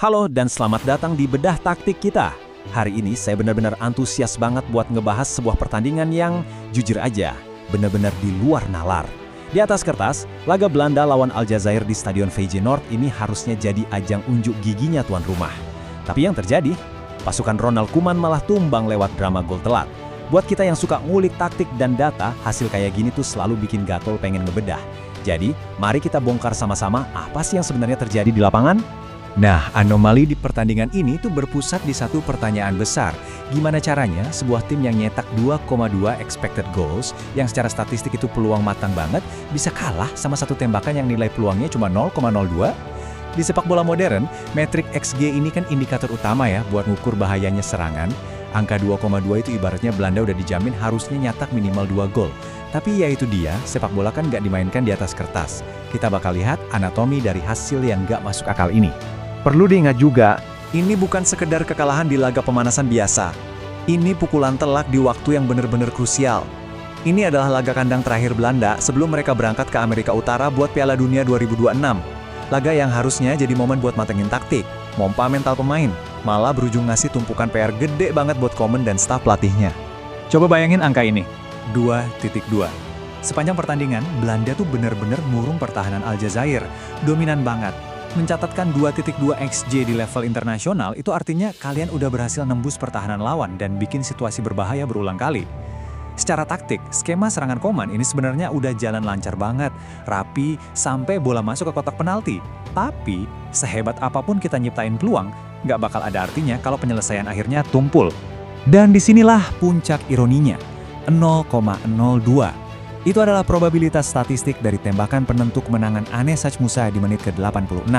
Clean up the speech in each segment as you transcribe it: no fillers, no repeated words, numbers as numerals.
Halo dan selamat datang di Bedah Taktik kita. Hari ini saya benar-benar antusias banget buat ngebahas sebuah pertandingan yang jujur aja, benar-benar di luar nalar. Di atas kertas, laga Belanda lawan Aljazair di Stadion Feyenoord ini harusnya jadi ajang unjuk giginya tuan rumah. Tapi yang terjadi, pasukan Ronald Koeman malah tumbang lewat drama gol telat. Buat kita yang suka ngulik taktik dan data, hasil kayak gini tuh selalu bikin gatel pengen ngebedah. Jadi, mari kita bongkar sama-sama apa sih yang sebenarnya terjadi di lapangan? Nah, anomali di pertandingan ini tuh berpusat di satu pertanyaan besar. Gimana caranya sebuah tim yang nyetak 2,2 expected goals, yang secara statistik itu peluang matang banget, bisa kalah sama satu tembakan yang nilai peluangnya cuma 0,02? Di sepak bola modern, metrik XG ini kan indikator utama ya buat ngukur bahayanya serangan. Angka 2,2 itu ibaratnya Belanda udah dijamin harusnya nyetak minimal 2 gol. Tapi ya itu dia, sepak bola kan nggak dimainkan di atas kertas. Kita bakal lihat anatomi dari hasil yang nggak masuk akal ini. Perlu diingat juga, ini bukan sekedar kekalahan di laga pemanasan biasa. Ini pukulan telak di waktu yang benar-benar krusial. Ini adalah laga kandang terakhir Belanda sebelum mereka berangkat ke Amerika Utara buat Piala Dunia 2026. Laga yang harusnya jadi momen buat matengin taktik, mompa mental pemain, malah berujung ngasih tumpukan PR gede banget buat Koeman dan staf pelatihnya. Coba bayangin angka ini, 2.2. Sepanjang pertandingan, Belanda tuh benar-benar murung pertahanan Aljazair, dominan banget. Mencatatkan 2.2 XG di level internasional itu artinya kalian udah berhasil nembus pertahanan lawan dan bikin situasi berbahaya berulang kali. Secara taktik, skema serangan Koeman ini sebenarnya udah jalan lancar banget, rapi, sampai bola masuk ke kotak penalti. Tapi, sehebat apapun kita nyiptain peluang, nggak bakal ada artinya kalau penyelesaian akhirnya tumpul. Dan disinilah puncak ironinya, 0,02. Itu adalah probabilitas statistik dari tembakan penentu kemenangan Anes Hachmoussa di menit ke-86.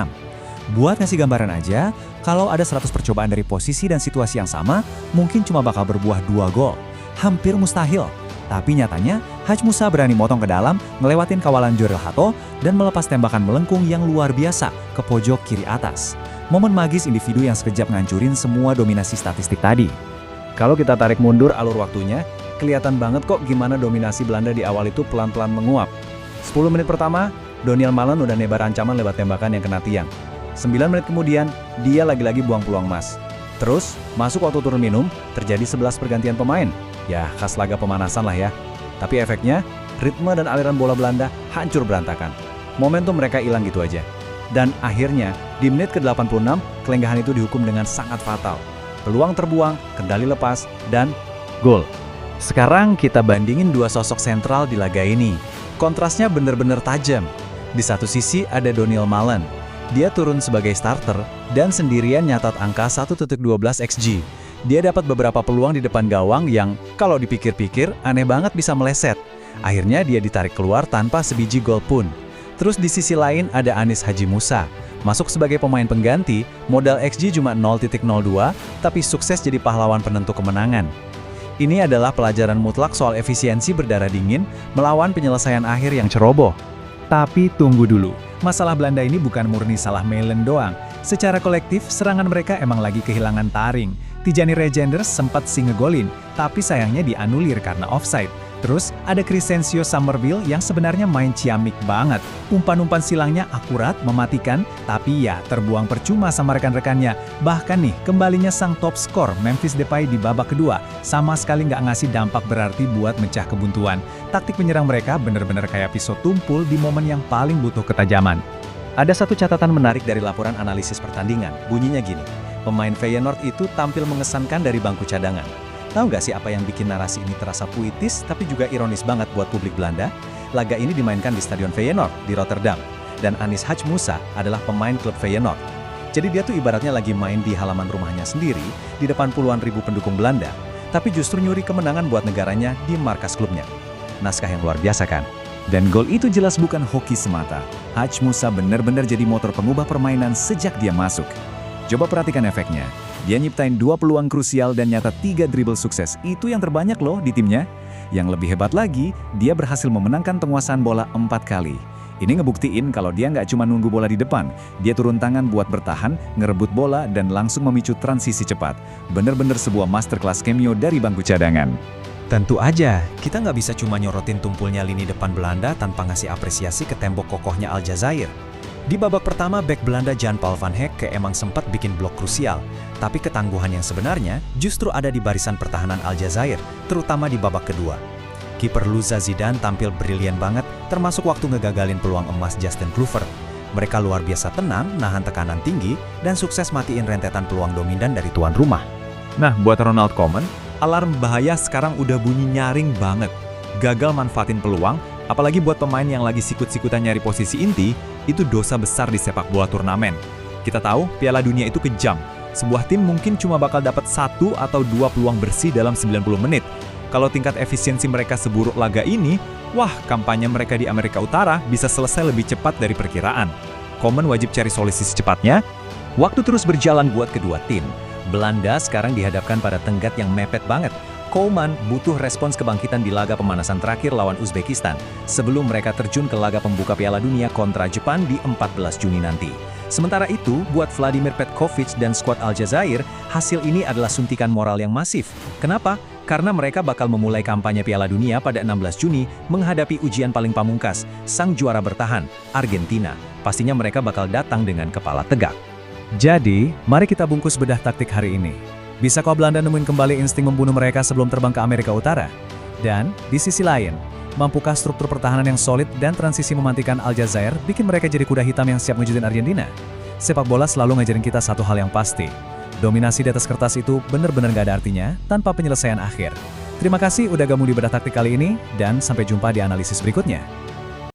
Buat ngasih gambaran aja, kalau ada 100 percobaan dari posisi dan situasi yang sama, mungkin cuma bakal berbuah 2 gol. Hampir mustahil. Tapi nyatanya, Hachmoussa berani motong ke dalam, ngelewatin kawalan Jorel Hato, dan melepas tembakan melengkung yang luar biasa ke pojok kiri atas. Momen magis individu yang sekejap ngancurin semua dominasi statistik tadi. Kalau kita tarik mundur alur waktunya, kelihatan banget kok gimana dominasi Belanda di awal itu pelan-pelan menguap. 10 menit pertama, Doniel Malen udah nebar ancaman lewat tembakan yang kena tiang. 9 menit kemudian, dia lagi-lagi buang peluang emas. Terus, masuk waktu turun minum, terjadi 11 pergantian pemain. Ya, khas laga pemanasan lah ya. Tapi efeknya, ritme dan aliran bola Belanda hancur berantakan. Momentum mereka hilang gitu aja. Dan akhirnya, di menit ke-86, kelenggahan itu dihukum dengan sangat fatal. Peluang terbuang, kendali lepas, dan gol. Sekarang kita bandingin dua sosok sentral di laga ini. Kontrasnya bener-bener tajam. Di satu sisi ada Doniel Malen. Dia turun sebagai starter dan sendirian nyatat angka 1.12 XG. Dia dapat beberapa peluang di depan gawang yang kalau dipikir-pikir aneh banget bisa meleset. Akhirnya dia ditarik keluar tanpa sebiji gol pun. Terus di sisi lain ada Anis Hachmoussa. Masuk sebagai pemain pengganti, modal XG cuma 0.02, tapi sukses jadi pahlawan penentu kemenangan. Ini adalah pelajaran mutlak soal efisiensi berdarah dingin melawan penyelesaian akhir yang ceroboh. Tapi tunggu dulu, masalah Belanda ini bukan murni salah Malen doang. Secara kolektif, serangan mereka emang lagi kehilangan taring. Tijani Reijnders sempat sih ngegolin, tapi sayangnya dianulir karena offside. Terus ada Crescencio Summerville yang sebenarnya main ciamik banget. Umpan-umpan silangnya akurat, mematikan, tapi ya terbuang percuma sama rekan-rekannya. Bahkan nih, kembalinya sang top skor Memphis Depay di babak kedua sama sekali nggak ngasih dampak berarti buat mecah kebuntuan. Taktik penyerang mereka bener-bener kayak pisau tumpul di momen yang paling butuh ketajaman. Ada satu catatan menarik dari laporan analisis pertandingan, bunyinya gini. Pemain Feyenoord itu tampil mengesankan dari bangku cadangan. Tahu nggak sih apa yang bikin narasi ini terasa puitis tapi juga ironis banget buat publik Belanda? Laga ini dimainkan di Stadion Feyenoord di Rotterdam. Dan Anis Hachmoussa adalah pemain klub Feyenoord. Jadi dia tuh ibaratnya lagi main di halaman rumahnya sendiri di depan puluhan ribu pendukung Belanda. Tapi justru nyuri kemenangan buat negaranya di markas klubnya. Naskah yang luar biasa kan? Dan gol itu jelas bukan hoki semata. Hachmoussa benar-benar jadi motor pengubah permainan sejak dia masuk. Coba perhatikan efeknya. Dia nyiptain 2 peluang krusial dan nyatat 3 dribble sukses. Itu yang terbanyak loh di timnya. Yang lebih hebat lagi, dia berhasil memenangkan penguasaan bola 4 kali. Ini ngebuktiin kalau dia nggak cuma nunggu bola di depan. Dia turun tangan buat bertahan, ngerebut bola, dan langsung memicu transisi cepat. Bener-bener sebuah masterclass cameo dari bangku cadangan. Tentu aja, kita nggak bisa cuma nyorotin tumpulnya lini depan Belanda tanpa ngasih apresiasi ke tembok kokohnya Aljazair. Di babak pertama, bek Belanda Jan-Paul van Hecke emang sempat bikin blok krusial. Tapi ketangguhan yang sebenarnya justru ada di barisan pertahanan Aljazair, terutama di babak kedua. Kiper Luza Zidane tampil brilian banget, termasuk waktu ngegagalin peluang emas Justin Kluivert. Mereka luar biasa tenang, nahan tekanan tinggi, dan sukses matiin rentetan peluang dominan dari tuan rumah. Nah, buat Ronald Koeman, alarm bahaya sekarang udah bunyi nyaring banget. Gagal manfaatin peluang, apalagi buat pemain yang lagi sikut-sikutan nyari posisi inti, itu dosa besar di sepak bola turnamen. Kita tahu, Piala Dunia itu kejam. Sebuah tim mungkin cuma bakal dapat 1 atau 2 peluang bersih dalam 90 menit. Kalau tingkat efisiensi mereka seburuk laga ini, wah, kampanye mereka di Amerika Utara bisa selesai lebih cepat dari perkiraan. Koeman wajib cari solusi secepatnya. Waktu terus berjalan buat kedua tim. Belanda sekarang dihadapkan pada tenggat yang mepet banget. Koeman butuh respons kebangkitan di laga pemanasan terakhir lawan Uzbekistan sebelum mereka terjun ke laga pembuka Piala Dunia kontra Jepang di 14 Juni nanti. Sementara itu, buat Vladimir Petkovic dan skuad Aljazair, hasil ini adalah suntikan moral yang masif. Kenapa? Karena mereka bakal memulai kampanye Piala Dunia pada 16 Juni menghadapi ujian paling pamungkas, sang juara bertahan, Argentina. Pastinya mereka bakal datang dengan kepala tegak. Jadi, mari kita bungkus bedah taktik hari ini. Bisa kok Belanda nemuin kembali insting membunuh mereka sebelum terbang ke Amerika Utara? Dan, di sisi lain, mampukah struktur pertahanan yang solid dan transisi memantikan Aljazair bikin mereka jadi kuda hitam yang siap ngejudin Argentina? Sepak bola selalu ngajarin kita satu hal yang pasti. Dominasi di atas kertas itu benar-benar gak ada artinya tanpa penyelesaian akhir. Terima kasih udah gabung di bedah taktik kali ini, dan sampai jumpa di analisis berikutnya.